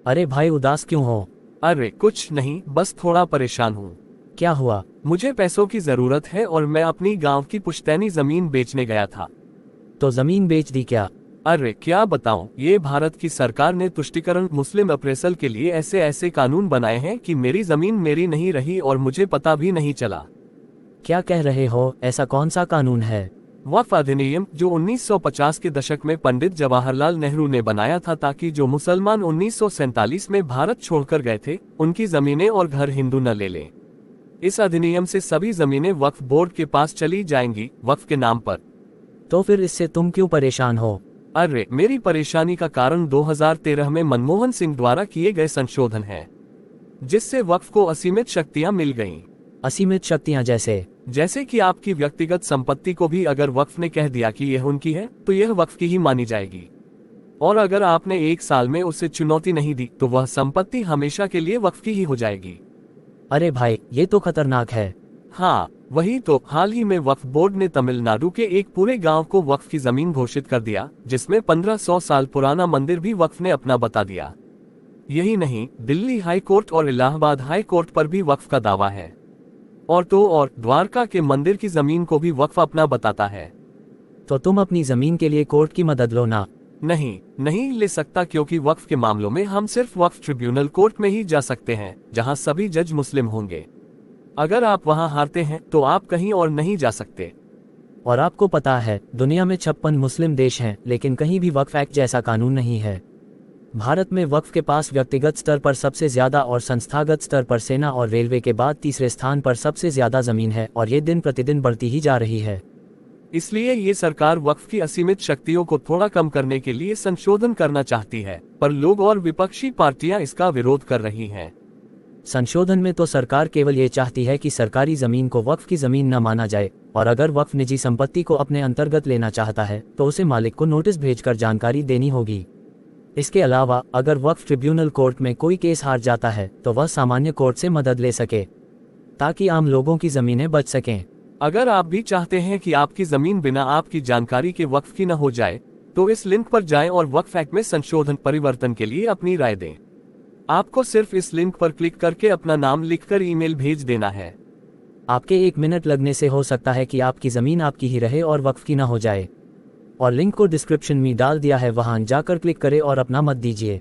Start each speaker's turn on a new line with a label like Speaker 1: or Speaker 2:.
Speaker 1: अरे भाई उदास क्यों हो?
Speaker 2: अरे कुछ नहीं, बस थोड़ा परेशान हूँ।
Speaker 1: क्या हुआ?
Speaker 2: मुझे पैसों की जरूरत है और मैं अपनी गांव की पुश्तैनी जमीन बेचने गया था।
Speaker 1: तो जमीन बेच दी क्या?
Speaker 2: अरे क्या बताऊं, ये भारत की सरकार ने तुष्टीकरण मुस्लिम अप्रेसल के लिए ऐसे ऐसे कानून बनाए हैं कि मेरी जमीन मेरी नहीं रही और मुझे पता भी नहीं चला।
Speaker 1: क्या कह रहे हो? ऐसा कौन सा कानून है?
Speaker 2: वक्फ अधिनियम, जो 1950 के दशक में पंडित जवाहरलाल नेहरू ने बनाया था ताकि जो मुसलमान 1947 में भारत छोड़कर गए थे उनकी जमीनें और घर हिंदू न ले लें। इस अधिनियम से सभी जमीनें वक्फ बोर्ड के पास चली जाएंगी, वक्फ के नाम पर।
Speaker 1: तो फिर इससे तुम क्यों परेशान हो?
Speaker 2: अरे मेरी परेशानी का कारण 2013 में मनमोहन सिंह द्वारा किए गए संशोधन है, जिससे वक्फ को असीमित शक्तियां मिल गईं।
Speaker 1: असीमित शक्तियां जैसे
Speaker 2: कि आपकी व्यक्तिगत संपत्ति को भी अगर वक्फ ने कह दिया कि यह उनकी है तो यह वक्फ की ही मानी जाएगी, और अगर आपने 1 साल में उसे चुनौती नहीं दी तो वह संपत्ति हमेशा के लिए वक्फ की ही हो जाएगी।
Speaker 1: अरे भाई ये तो खतरनाक है।
Speaker 2: हाँ वही तो, हाल ही में वक्फ बोर्ड ने तमिलनाडु के एक पूरे गांव को वक्फ की जमीन घोषित कर दिया, जिसमें 1500 साल पुराना मंदिर भी वक्फ ने अपना बता दिया। यही नहीं, दिल्ली हाई कोर्ट और इलाहाबाद हाई कोर्ट पर भी वक्फ का दावा है। और द्वारका के मंदिर की जमीन को भी वक्फ अपना बताता है।
Speaker 1: तो तुम अपनी जमीन के लिए कोर्ट की मदद लो ना।
Speaker 2: नहीं ले सकता, क्योंकि वक्फ के मामलों में हम सिर्फ वक्फ ट्रिब्यूनल कोर्ट में ही जा सकते हैं, जहां सभी जज मुस्लिम होंगे। अगर आप वहां हारते हैं तो आप कहीं और नहीं जा सकते।
Speaker 1: और आपको पता है दुनिया में 56 मुस्लिम देश हैं, लेकिन कहीं भी वक्फ एक्ट जैसा कानून नहीं है। भारत में वक्फ के पास व्यक्तिगत स्तर पर सबसे ज्यादा और संस्थागत स्तर पर सेना और रेलवे के बाद तीसरे स्थान पर सबसे ज्यादा जमीन है, और ये दिन प्रतिदिन बढ़ती ही जा रही है।
Speaker 2: इसलिए ये सरकार वक्फ की असीमित शक्तियों को थोड़ा कम करने के लिए संशोधन करना चाहती है, पर लोग और विपक्षी पार्टियां इसका विरोध कर रही हैं।
Speaker 1: संशोधन में तो सरकार केवल ये चाहती है कि सरकारी जमीन को वक्फ की जमीन न माना जाए, और अगर वक्फ निजी संपत्ति को अपने अंतर्गत लेना चाहता है तो उसे मालिक को नोटिस भेजकर जानकारी देनी होगी। इसके अलावा अगर वक्फ ट्रिब्यूनल कोर्ट में कोई केस हार जाता है तो वह सामान्य कोर्ट से मदद ले सके, ताकि आम लोगों की जमीनें बच सकें।
Speaker 2: अगर आप भी चाहते हैं कि आपकी जमीन बिना आपकी जानकारी के वक्फ की न हो जाए, तो इस लिंक पर जाएं और वक्फ एक्ट में संशोधन परिवर्तन के लिए अपनी राय दें। आपको सिर्फ इस लिंक पर क्लिक करके अपना नाम लिखकर ईमेल भेज देना है।
Speaker 1: आपके 1 मिनट लगने से हो सकता है कि आपकी जमीन आपकी ही रहे और वक्फ की न हो जाए। और लिंक को डिस्क्रिप्शन में डाल दिया है, वहां जाकर क्लिक करें और अपना मत दीजिए।